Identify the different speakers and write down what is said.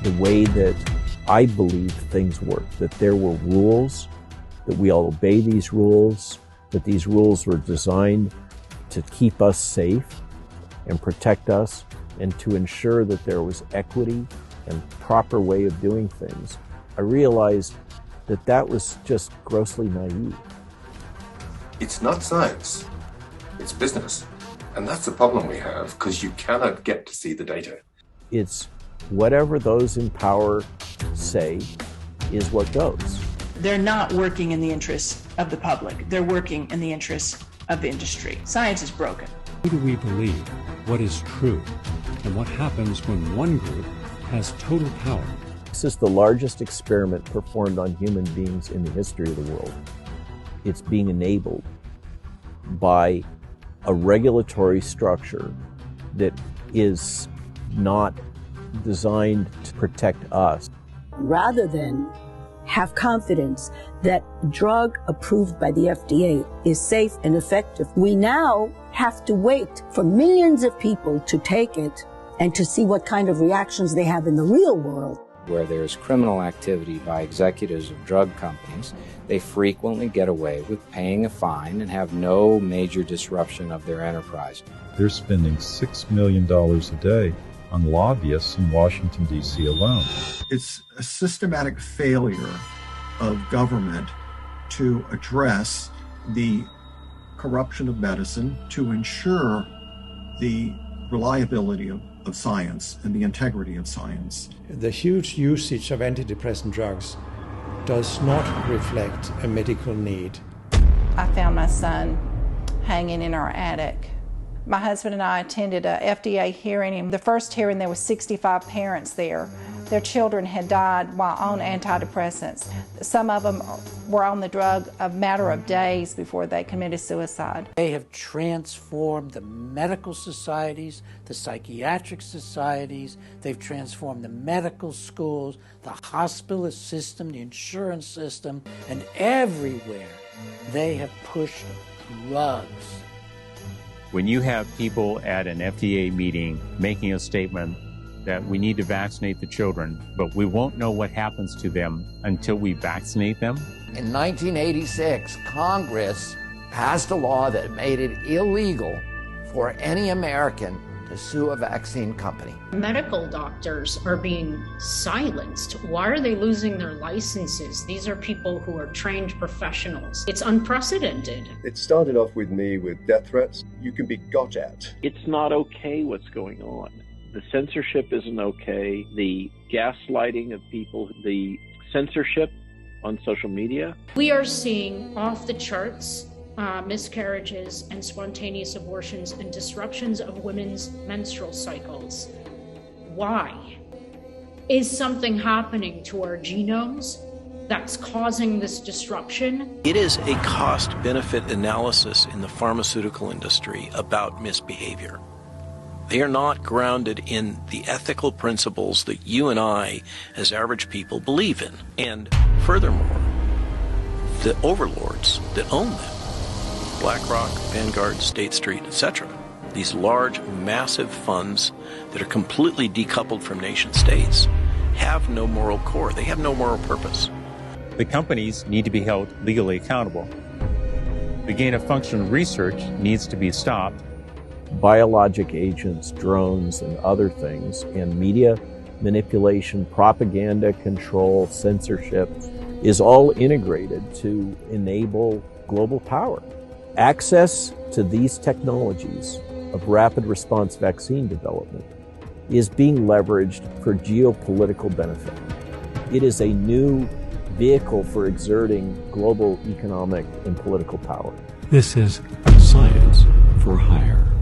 Speaker 1: the way that I believed things worked, that there were rules, that we all obey these rules, that these rules were designed to keep us safe and protect us and to ensure that there was equity and proper way of doing things. I realized that that was just grossly naive.
Speaker 2: It's not science, it's business. And that's the problem we have, because you cannot get to see the data.
Speaker 1: It's whatever those in power say is what goes.
Speaker 3: They're not working in the interests of the public. They're working in the interests of industry. Science is broken.
Speaker 4: Who do we believe? What is true? And what happens when one group has total power?
Speaker 1: This is the largest experiment performed on human beings in the history of the world. It's being enabled by a regulatory structure that is not designed to protect us.
Speaker 5: Rather than have confidence that a drug approved by the FDA is safe and effective, we now have to wait for millions of people to take it and to see what kind of reactions they have in the real world.
Speaker 6: Where there's criminal activity by executives of drug companies, they frequently get away with paying a fine and have no major disruption of their enterprise.
Speaker 7: They're spending $6 million a day on lobbyists in Washington, D.C. alone.
Speaker 8: It's a systematic failure of government to address the corruption of medicine, to ensure the reliability of science and the integrity of science.
Speaker 9: The huge usage of antidepressant drugs does not reflect a medical need.
Speaker 10: I found my son hanging in our attic. My husband and I attended a FDA hearing, and the first hearing there were 65 parents there. Their children had died while on antidepressants. Some of them were on the drug a matter of days before they committed suicide.
Speaker 11: They have transformed the medical societies, the psychiatric societies, they've transformed the medical schools, the hospital system, the insurance system, and everywhere they have pushed drugs.
Speaker 12: When you have people at an FDA meeting making a statement that we need to vaccinate the children, but we won't know what happens to them until we vaccinate them.
Speaker 13: In 1986, Congress passed a law that made it illegal for any American to sue a vaccine company.
Speaker 14: Medical doctors are being silenced. Why are they losing their licenses? These are people who are trained professionals. It's unprecedented.
Speaker 15: It started off with me with death threats. You can be got at.
Speaker 16: It's not okay what's going on. The censorship isn't okay. The gaslighting of people, the censorship on social media.
Speaker 14: We are seeing off the charts miscarriages and spontaneous abortions and disruptions of women's menstrual cycles. Why? Is something happening to our genomes that's causing this disruption?
Speaker 17: It is a cost-benefit analysis in the pharmaceutical industry about misbehavior. They are not grounded in the ethical principles that you and I, as average people, believe in. And furthermore, the overlords that own them, BlackRock, Vanguard, State Street, etc., these large, massive funds that are completely decoupled from nation states, have no moral core. They have no moral purpose.
Speaker 12: The companies need to be held legally accountable. The gain-of-function research needs to be stopped.
Speaker 1: Biologic agents, drones, and other things, and media manipulation, propaganda control, censorship is all integrated to enable global power. Access to these technologies of rapid response vaccine development is being leveraged for geopolitical benefit. It is a new vehicle for exerting global economic and political power.
Speaker 4: This is Science for Hire.